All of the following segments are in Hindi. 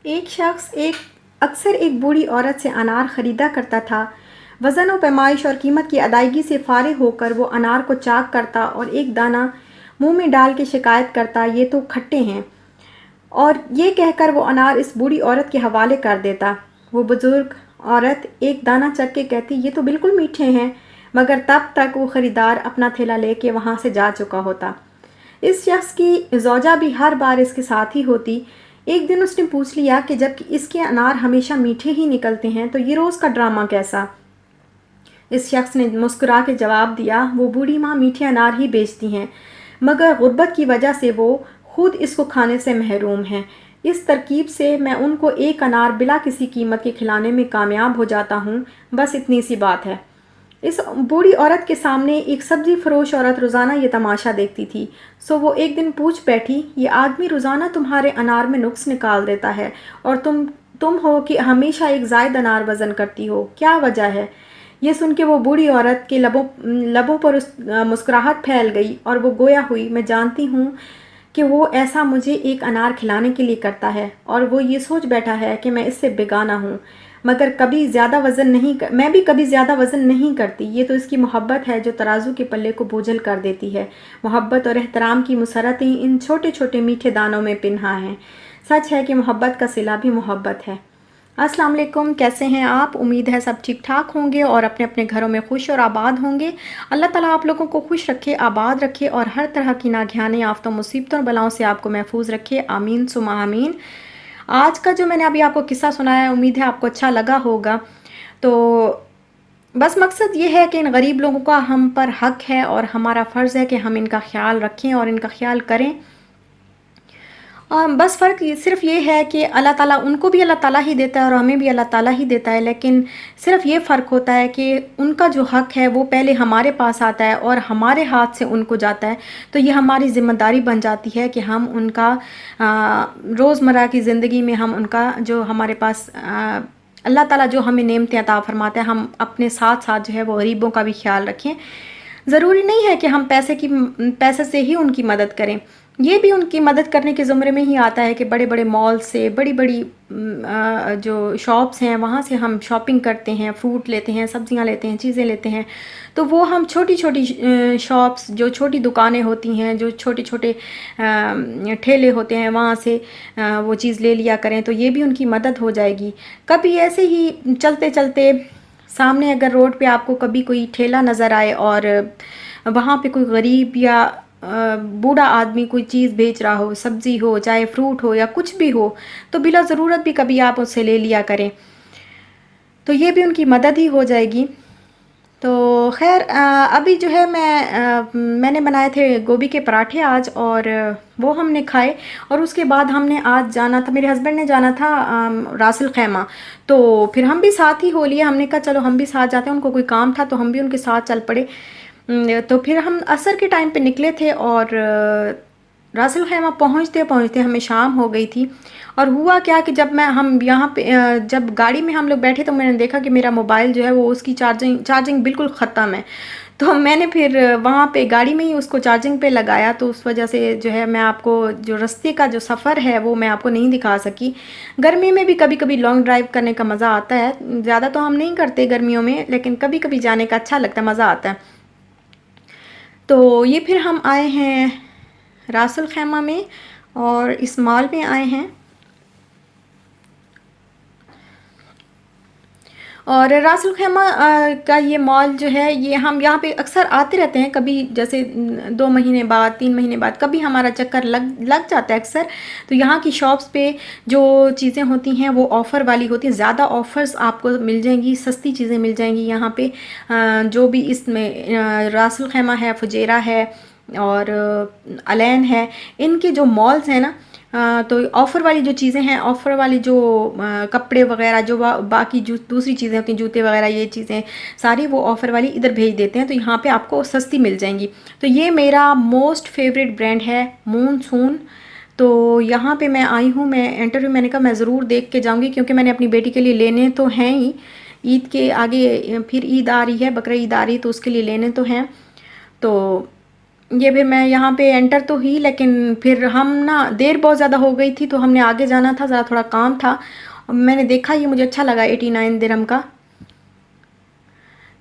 एक शख्स अक्सर एक बूढ़ी औरत से अनार ख़रीदा करता था। वज़न व पैमाइश और कीमत की अदायगी से फ़ारिग़ होकर वो अनार को चाक करता और एक दाना मुंह में डाल के शिकायत करता, ये तो खट्टे हैं, और ये कहकर वो अनार इस बूढ़ी औरत के हवाले कर देता। वो बुज़ुर्ग औरत एक दाना चख के कहती, ये तो बिल्कुल मीठे हैं, मगर तब तक वो ख़रीदार अपना थैला लेके वहाँ से जा चुका होता। इस शख्स की ज़ौजा भी हर बार इसके साथ ही होती। एक दिन उसने पूछ लिया कि जब इसके अनार हमेशा मीठे ही निकलते हैं तो ये रोज़ का ड्रामा कैसा। इस शख्स ने मुस्कुरा के जवाब दिया, वो बूढ़ी माँ मीठे अनार ही बेचती हैं, मगर गुर्बत की वजह से वो खुद इसको खाने से महरूम हैं। इस तरकीब से मैं उनको एक अनार बिला किसी कीमत के खिलाने में कामयाब हो जाता हूँ। बस इतनी सी बात है। इस बूढ़ी औरत के सामने एक सब्ज़ी फ़रोश औरत रोज़ाना ये तमाशा देखती थी। सो वो एक दिन पूछ बैठी, ये आदमी रोज़ाना तुम्हारे अनार में नुक्स निकाल देता है और तुम हो कि हमेशा एक ज़ायद अनार वज़न करती हो, क्या वजह है? ये सुन के वो बूढ़ी औरत के लबों पर मुस्कुराहट फैल गई और वो गोया हुई, मैं जानती हूँ कि वो ऐसा मुझे एक अनार खिलाने के लिए करता है और वो ये सोच बैठा है कि मैं इससे बेगाना हूँ, मगर मैं भी कभी ज़्यादा वज़न नहीं करती। ये तो इसकी मोहब्बत है जो तराजू के पल्ले को बोझल कर देती है। मोहब्बत और एहतराम की मुसरतें इन छोटे छोटे मीठे दानों में पिन्हा हैं। सच है कि मोहब्बत का सिला भी मोहब्बत है। अस्सलाम वालेकुम, कैसे हैं आप? उम्मीद है सब ठीक ठाक होंगे और अपने अपने घरों में खुश और आबाद होंगे। अल्लाह ताला आप लोगों को खुश रखे, आबाद रखे और हर तरह की नागहानी आफ़तों, मुसीबतों और बलाओं से आपको महफूज रखे। आमीन सुमा आमीन। आज का जो मैंने अभी आपको किस्सा सुनाया है, उम्मीद है आपको अच्छा लगा होगा। तो बस मकसद ये है कि इन गरीब लोगों का हम पर हक है और हमारा फ़र्ज़ है कि हम इनका ख्याल रखें और इनका ख्याल करें। बस फ़र्क सिर्फ़ ये है कि अल्लाह ताला उनको भी अल्लाह ताला ही देता है और हमें भी अल्लाह ताला ही देता है, लेकिन सिर्फ़ ये फ़र्क होता है कि उनका जो हक़ है वो पहले हमारे पास आता है और हमारे हाथ से उनको जाता है। तो ये हमारी ज़िम्मेदारी बन जाती है कि हम उनका रोज़मर्रा की ज़िंदगी में हम उनका जो हमारे पास अल्लाह ताला जो हमें नेमतें अता फ़रमाते हैं, हम अपने साथ साथ जो है वो गरीबों का भी ख्याल रखें। ज़रूरी नहीं है कि हम पैसे से ही उनकी मदद करें। ये भी उनकी मदद करने के ज़ुमरे में ही आता है कि बड़े-बड़े मॉल से, बड़ी-बड़ी जो शॉप्स हैं वहाँ से हम शॉपिंग करते हैं, फ्रूट लेते हैं, सब्जियाँ लेते हैं, चीज़ें लेते हैं। तो वो हम छोटी-छोटी शॉप्स, जो छोटी दुकानें होती हैं, जो छोटे-छोटे ठेले होते हैं, वहाँ से वो चीज़ ले लिया करें, तो ये भी उनकी मदद हो जाएगी। कभी ऐसे ही चलते-चलते सामने अगर रोड पे आपको कभी कोई ठेला नज़र आए और वहाँ पे कोई गरीब या बूढ़ा आदमी कोई चीज़ बेच रहा हो, सब्ज़ी हो, चाहे फ्रूट हो या कुछ भी हो, तो बिला ज़रूरत भी कभी आप उससे ले लिया करें, तो ये भी उनकी मदद ही हो जाएगी। तो ख़ैर अभी जो है मैंने बनाए थे गोभी के पराठे आज, और वो हमने खाए। और उसके बाद हमने आज जाना था, मेरे हस्बैंड ने जाना था रासिल खैमा, तो फिर हम भी साथ ही हो लिए। हमने कहा चलो हम भी साथ जाते हैं, उनको कोई काम था तो हम भी उनके साथ चल पड़े। तो फिर हम असर के टाइम पे निकले थे और रासिल खैमा पहुँचते पहुँचते हमें शाम हो गई थी। और हुआ क्या कि हम यहाँ पे जब गाड़ी में हम लोग बैठे तो मैंने देखा कि मेरा मोबाइल जो है वो उसकी चार्जिंग बिल्कुल ख़त्म है। तो मैंने फिर वहाँ पे गाड़ी में ही उसको चार्जिंग पे लगाया, तो उस वजह से जो है मैं आपको जो रास्ते का जो सफ़र है वो मैं आपको नहीं दिखा सकी। गर्मी में भी कभी कभी लॉन्ग ड्राइव करने का मज़ा आता है, ज़्यादा तो हम नहीं करते गर्मियों में, लेकिन कभी कभी जाने का अच्छा लगता है, मज़ा आता है। तो ये फिर हम आए हैं रासिल खैमा में और इस मॉल में आए हैं। और रासिल खैमा का ये मॉल जो है, ये हम यहाँ पे अक्सर आते रहते हैं, कभी जैसे 2 महीने बाद, 3 महीने बाद कभी हमारा चक्कर लग जाता है अक्सर। तो यहाँ की शॉप्स पे जो चीज़ें होती हैं वो ऑफ़र वाली होती हैं, ज़्यादा ऑफ़र्स आपको मिल जाएंगी, सस्ती चीज़ें मिल जाएंगी यहाँ पे। जो भी इसमें रासिल खैमा है, फुजेरा है और अलैन है, इनके जो मॉल्स हैं ना, तो ऑफ़र वाली जो चीज़ें हैं, ऑफ़र वाली जो कपड़े वगैरह, जो बाकी जो दूसरी चीज़ें होती हैं, जूते वगैरह, ये चीज़ें सारी वो ऑफ़र वाली इधर भेज देते हैं, तो यहाँ पे आपको सस्ती मिल जाएंगी। तो ये मेरा मोस्ट फेवरेट ब्रांड है मूनसून। तो यहाँ पे मैं आई हूँ, मैंने कहा मैं ज़रूर देख के जाऊँगी, क्योंकि मैंने अपनी बेटी के लिए लेने तो हैं ही। ईद के आगे फिर ईद आ रही है, बकरा ईद आ रही है, तो उसके लिए लेने तो हैं। तो ये फिर मैं यहाँ पे एंटर तो हुई, लेकिन फिर हम ना देर बहुत ज़्यादा हो गई थी, तो हमने आगे जाना था, ज़रा थोड़ा काम था। मैंने देखा, ये मुझे अच्छा लगा 89 दिरहम का।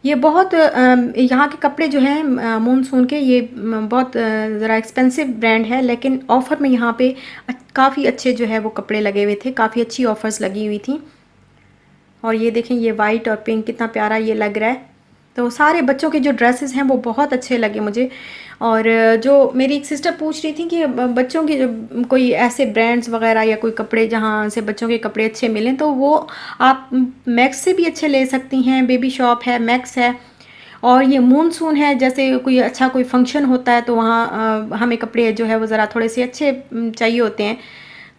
ये बहुत यहाँ के कपड़े जो हैं मॉनसून के, ये बहुत ज़रा एक्सपेंसिव ब्रांड है, लेकिन ऑफ़र में यहाँ पे काफ़ी अच्छे जो है वो कपड़े लगे हुए थे, काफ़ी अच्छी ऑफ़र्स लगी हुई थी। और ये देखें, ये वाइट और पिंक कितना प्यारा ये लग रहा है। तो सारे बच्चों के जो ड्रेसेस हैं वो बहुत अच्छे लगे मुझे। और जो मेरी एक सिस्टर पूछ रही थी कि बच्चों के जो कोई ऐसे ब्रांड्स वगैरह या कोई कपड़े जहाँ से बच्चों के कपड़े अच्छे मिलें, तो वो आप मैक्स से भी अच्छे ले सकती हैं। बेबी शॉप है, मैक्स है। और ये मॉनसून है, जैसे कोई अच्छा कोई फंक्शन होता है तो वहाँ हमें कपड़े जो है वो ज़रा थोड़े से अच्छे चाहिए होते हैं,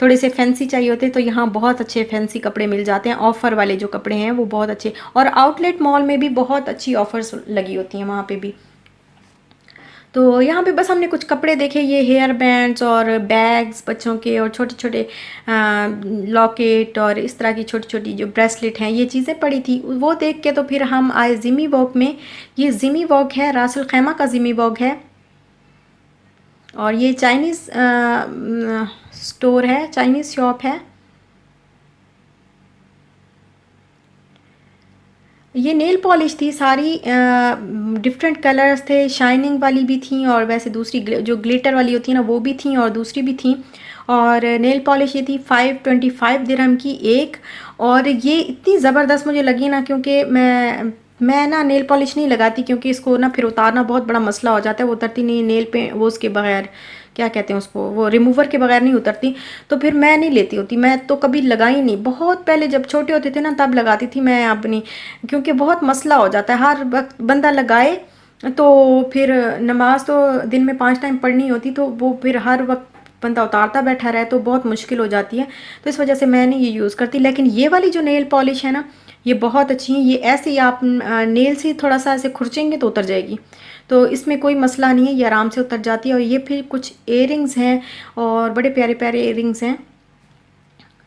थोड़े से फैंसी चाहिए होते हैं, तो यहाँ बहुत अच्छे फैंसी कपड़े मिल जाते हैं। ऑफ़र वाले जो कपड़े हैं वो बहुत अच्छे, और आउटलेट मॉल में भी बहुत अच्छी ऑफ़र्स लगी होती हैं वहाँ पे भी। तो यहाँ पे बस हमने कुछ कपड़े देखे, ये हेयर बैंड्स और बैग्स बच्चों के, और छोटे छोटे लॉकेट और इस तरह की छोटी छोटी जो ब्रेसलेट हैं, ये चीज़ें पड़ी थी। वो देख के तो फिर हम आए जिमी वॉक में। ये जिमी वॉक है, रासुल खैमा का जिमी वॉक है। और ये चाइनीज़ स्टोर है, चाइनीज़ शॉप है। ये नेल पॉलिश थी सारी, डिफरेंट कलर्स थे, शाइनिंग वाली भी थी, और वैसे दूसरी जो ग्लिटर वाली होती है ना वो भी थी, और दूसरी भी थी। और नेल पॉलिश ये थी 525 दिरहम की एक। और ये इतनी ज़बरदस्त मुझे लगी ना, क्योंकि मैं ना नेल पॉलिश नहीं लगाती, क्योंकि इसको ना फिर उतारना बहुत बड़ा मसला हो जाता है, वो उतरती नहीं नेल पे, वो उसके बगैर क्या कहते हैं उसको, वो रिमूवर के बगैर नहीं उतरती। तो फिर मैं नहीं लेती होती, मैं तो कभी लगाई नहीं। बहुत पहले जब छोटे होते थे ना तब लगाती थी मैं अपनी, क्योंकि बहुत मसला हो जाता है, हर वक्त बंदा लगाए तो फिर नमाज तो दिन में 5 टाइम पढ़नी होती, तो वो फिर हर वक्त बंदा उतारता बैठा रहे तो बहुत मुश्किल हो जाती है। तो इस वजह से मैं नहीं ये यूज़ करती। लेकिन ये वाली जो नेल पॉलिश है ना, ये बहुत अच्छी है। ये ऐसे ही आप नेल से थोड़ा सा ऐसे खुरचेंगे तो उतर जाएगी, तो इसमें कोई मसला नहीं है, ये आराम से उतर जाती है। और ये फिर कुछ इयरिंग्स हैं, और बड़े प्यारे प्यारे इयरिंग्स हैं,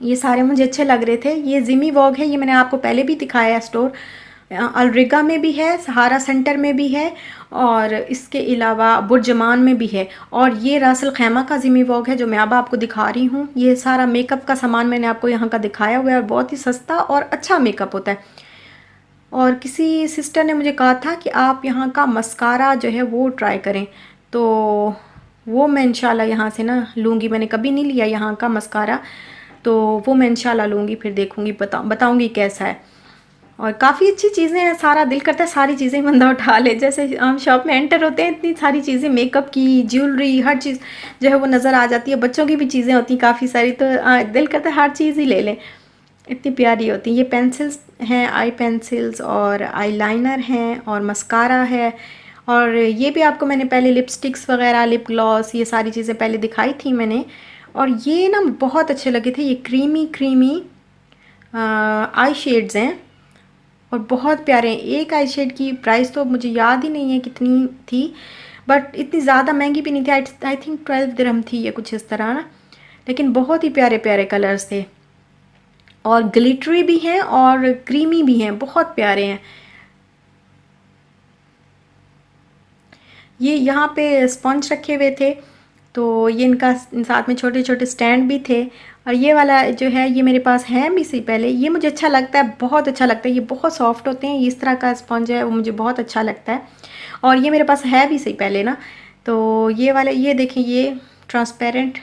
ये सारे मुझे अच्छे लग रहे थे। ये जिमी वॉग है, ये मैंने आपको पहले भी दिखाया है स्टोर, अलरिगा में भी है, सहारा सेंटर में भी है, और इसके अलावा बुर्जमान में भी है। और ये रासल खैमा का जिमी वॉग है जो मैं अब आपको दिखा रही हूँ। ये सारा मेकअप का सामान मैंने आपको यहाँ का दिखाया हुआ है, और बहुत ही सस्ता और अच्छा मेकअप होता है। और किसी सिस्टर ने मुझे कहा था कि आप यहाँ का मस्कारा जो है वो ट्राई करें, तो वो मैं इंशाल्लाह यहाँ से ना लूँगी। मैंने कभी नहीं लिया यहाँ का मस्कारा, तो वो मैं इंशाल्लाह लूँगी, फिर देखूँगी, बताऊँगी कैसा है। और काफ़ी अच्छी चीज़ें हैं, सारा दिल करता है सारी चीज़ें बंदा उठा ले। जैसे हम शॉप में एंटर होते हैं, इतनी सारी चीज़ें, मेकअप की, ज्वेलरी, हर चीज़ जो है वो नज़र आ जाती है। बच्चों की भी चीज़ें होती हैं काफ़ी सारी, तो दिल करता है हर चीज़ ही ले लें, इतनी प्यारी होती हैं। ये पेंसिल्स हैं, आई पेंसिल्स, और आई लाइनर हैं, और मस्कारा है। और ये भी आपको मैंने पहले लिपस्टिक्स वगैरह, लिप ग्लॉस, ये सारी चीज़ें पहले दिखाई थी मैंने। और ये ना बहुत अच्छे लगे थे, ये क्रीमी क्रीमी आई शेड्स हैं, और बहुत प्यारे हैं। एक आई शेड की प्राइस तो मुझे याद ही नहीं है कितनी थी, बट इतनी ज़्यादा महंगी भी नहीं थी। आई थिंक 12 दिरहम थी या कुछ इस तरह ना, लेकिन बहुत ही प्यारे प्यारे कलर्स थे, और ग्लिटरी भी हैं और क्रीमी भी हैं, बहुत प्यारे हैं। ये यहाँ पे स्पंज रखे हुए थे, तो ये इनका साथ में छोटे छोटे स्टैंड भी थे। और ये वाला जो है ये मेरे पास है भी से पहले, ये मुझे अच्छा लगता है, बहुत अच्छा लगता है। ये बहुत सॉफ्ट होते हैं, इस तरह का स्पंज है वो मुझे बहुत अच्छा लगता है। और ये मेरे पास है भी से पहले ना, तो ये वाले, ये देखें, ये ट्रांसपेरेंट,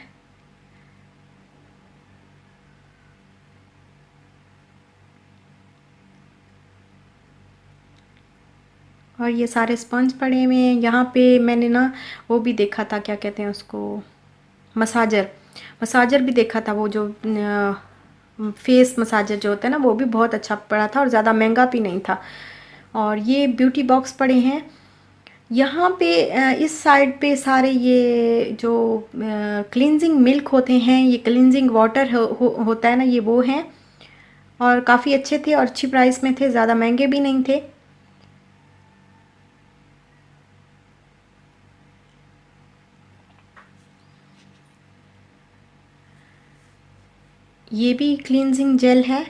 और ये सारे स्पंज पड़े हुए हैं। यहाँ पे मैंने ना वो भी देखा था, क्या कहते हैं उसको, मसाजर, मसाजर भी देखा था, वो जो फेस मसाजर जो होता है ना, वो भी बहुत अच्छा पड़ा था, और ज़्यादा महंगा भी नहीं था। और ये ब्यूटी बॉक्स पड़े हैं यहाँ पे। इस साइड पे सारे ये जो क्लींजिंग मिल्क होते हैं, ये क्लींजिंग वाटर होता है ना, ये वो हैं, और काफ़ी अच्छे थे और अच्छी प्राइस में थे, ज़्यादा महंगे भी नहीं थे। ये भी क्लींजिंग जेल है,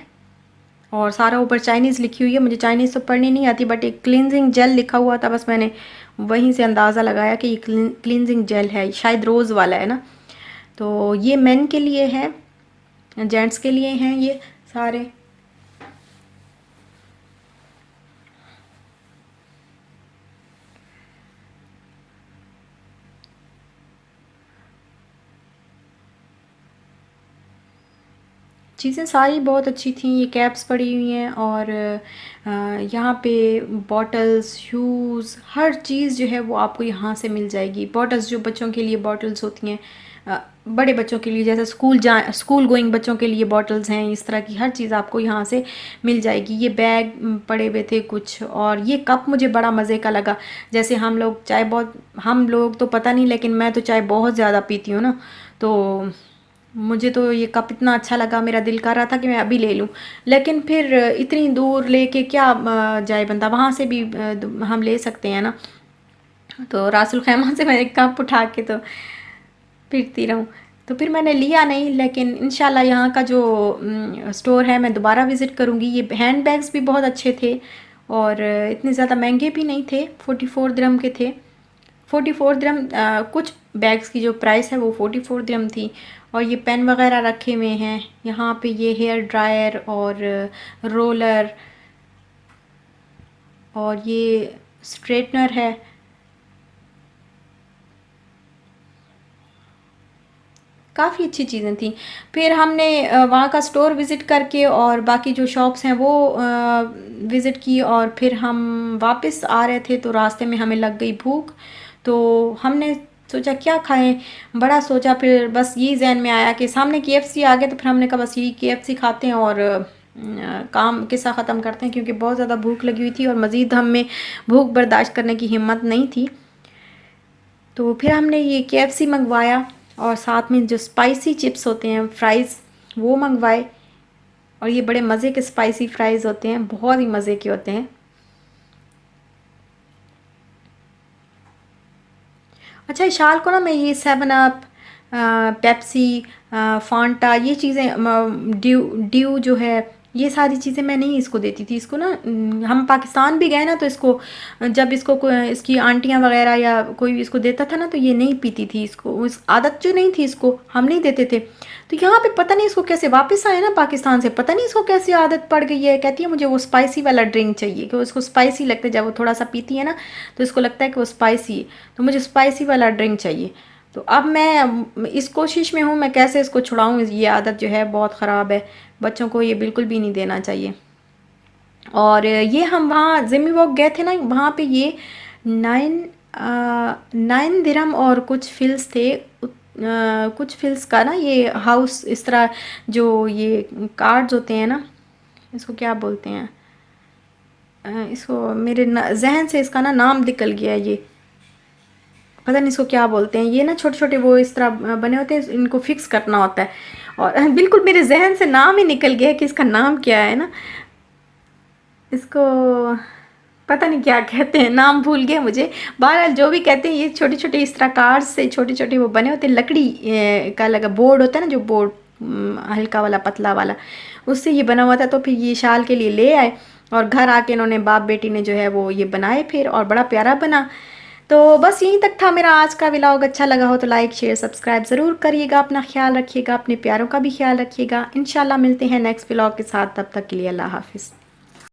और सारा ऊपर चाइनीज़ लिखी हुई है। मुझे चाइनीज़ तो पढ़नी नहीं आती, बट एक क्लींजिंग जेल लिखा हुआ था, बस मैंने वहीं से अंदाज़ा लगाया कि ये क्लींजिंग जेल है, शायद रोज़ वाला है ना। तो ये मेन के लिए है, जेंट्स के लिए हैं ये सारे। चीज़ें सारी बहुत अच्छी थी। ये कैप्स पड़ी हुई हैं और यहाँ पे बॉटल्स, शूज़, हर चीज़ जो है वो आपको यहाँ से मिल जाएगी। बॉटल्स, जो बच्चों के लिए बॉटल्स होती हैं, बड़े बच्चों के लिए जैसे स्कूल गोइंग बच्चों के लिए बॉटल्स हैं, इस तरह की हर चीज़ आपको यहाँ से मिल जाएगी। ये बैग पड़े हुए थे कुछ, और ये कप मुझे बड़ा मज़े का लगा। जैसे हम लोग चाय बहुत, हम लोग तो पता नहीं, लेकिन मैं तो चाय बहुत ज़्यादा पीती हूँ ना, तो मुझे तो ये कप इतना अच्छा लगा, मेरा दिल कर रहा था कि मैं अभी ले लूँ। लेकिन फिर इतनी दूर लेके क्या जाए बंदा, वहाँ से भी हम ले सकते हैं ना। तो रासुल खैमा से मैं एक कप उठा के तो फिरती रहूँ, तो फिर मैंने लिया नहीं। लेकिन इंशाल्लाह यहाँ का जो स्टोर है मैं दोबारा विज़िट करूँगी। ये हैंड बैग्स भी बहुत अच्छे थे और इतने ज़्यादा महंगे भी नहीं थे, 44 दिरहम के थे। 44 दिरहम, कुछ बैग्स की जो प्राइस है वो 44 दिरहम थी। और ये पेन वगैरह रखे हुए हैं यहाँ पे, ये हेयर ड्रायर और रोलर, और ये स्ट्रेटनर है। काफ़ी अच्छी चीज़ें थी। फिर हमने वहाँ का स्टोर विज़िट करके और बाकी जो शॉप्स हैं वो विज़िट की, और फिर हम वापस आ रहे थे तो रास्ते में हमें लग गई भूख। तो हमने सोचा क्या खाएं, बड़ा सोचा, फिर बस यही जहन में आया कि सामने KFC आ गए, तो फिर हमने कहा बस यही KFC खाते हैं और काम किस्सा ख़त्म करते हैं, क्योंकि बहुत ज़्यादा भूख लगी हुई थी और मज़ीद हम में भूख बर्दाश्त करने की हिम्मत नहीं थी। तो फिर हमने ये KFC मंगवाया और साथ में जो स्पाइसी चिप्स होते हैं, फ्राइज़, वो मंगवाए। और ये बड़े मज़े के स्पाइसी फ्राइज़ होते हैं, बहुत ही मज़े के होते हैं। अच्छा, इशाल को ना मैं ये 7 अप, पेप्सी, फांटा, ये चीज़ें, ड्यू ड्यू जो है, ये सारी चीज़ें मैं नहीं इसको देती थी। इसको ना हम पाकिस्तान भी गए ना, तो इसको जब इसको इसकी आंटियाँ वगैरह या कोई भी इसको देता था ना, तो ये नहीं पीती थी। इसको इस आदत जो नहीं थी, इसको हम नहीं देते थे। तो यहाँ पे पता नहीं इसको कैसे वापस आए ना पाकिस्तान से, पता नहीं इसको कैसे आदत पड़ गई है। कहती है मुझे वो स्पाइसी वाला ड्रिंक चाहिए, कि उसको स्पाइसी लगता है, जब वो थोड़ा सा पीती है ना तो इसको लगता है कि वो स्पाइसी है, तो मुझे स्पाइसी वाला ड्रिंक चाहिए। तो अब मैं इस कोशिश में हूँ मैं कैसे इसको छुड़ाऊँ। ये आदत जो है बहुत ख़राब है, बच्चों को ये बिल्कुल भी नहीं देना चाहिए। और ये हम वहाँ जिम्मी वॉक गए थे ना, वहाँ पे ये 9 दिरहम और कुछ फिल्स थे। कुछ फिल्स का ना ये हाउस, इस तरह जो ये कार्ड्स होते हैं ना, इसको क्या बोलते हैं, इसको मेरे जहन से इसका ना नाम निकल गया है। ये पता नहीं इसको क्या बोलते हैं। ये ना छोटे छोटे वो इस तरह बने होते हैं, इनको फिक्स करना होता है, और बिल्कुल मेरे जहन से नाम ही निकल गया है कि इसका नाम क्या है ना। इसको पता नहीं क्या कहते हैं, नाम भूल गए मुझे। बहरहाल जो भी कहते हैं, ये छोटे छोटे इस तरह कार्ड्स से छोटे छोटे वो बने होते हैं, लकड़ी का लगा बोर्ड होता है ना, जो बोर्ड हल्का वाला पतला वाला, उससे ये बना हुआ था। तो फिर ये शाल के लिए ले आए और घर आके इन्होंने बाप बेटी ने जो है वो ये बनाए फिर, और बड़ा प्यारा बना। तो बस यहीं तक था मेरा आज का व्लॉग। अच्छा लगा हो तो लाइक शेयर सब्सक्राइब ज़रूर करिएगा। अपना ख्याल रखिएगा, अपने प्यारों का भी ख्याल रखिएगा। इंशाल्लाह मिलते हैं नेक्स्ट व्लॉग के साथ, तब तक के लिए अल्लाह हाफिज़।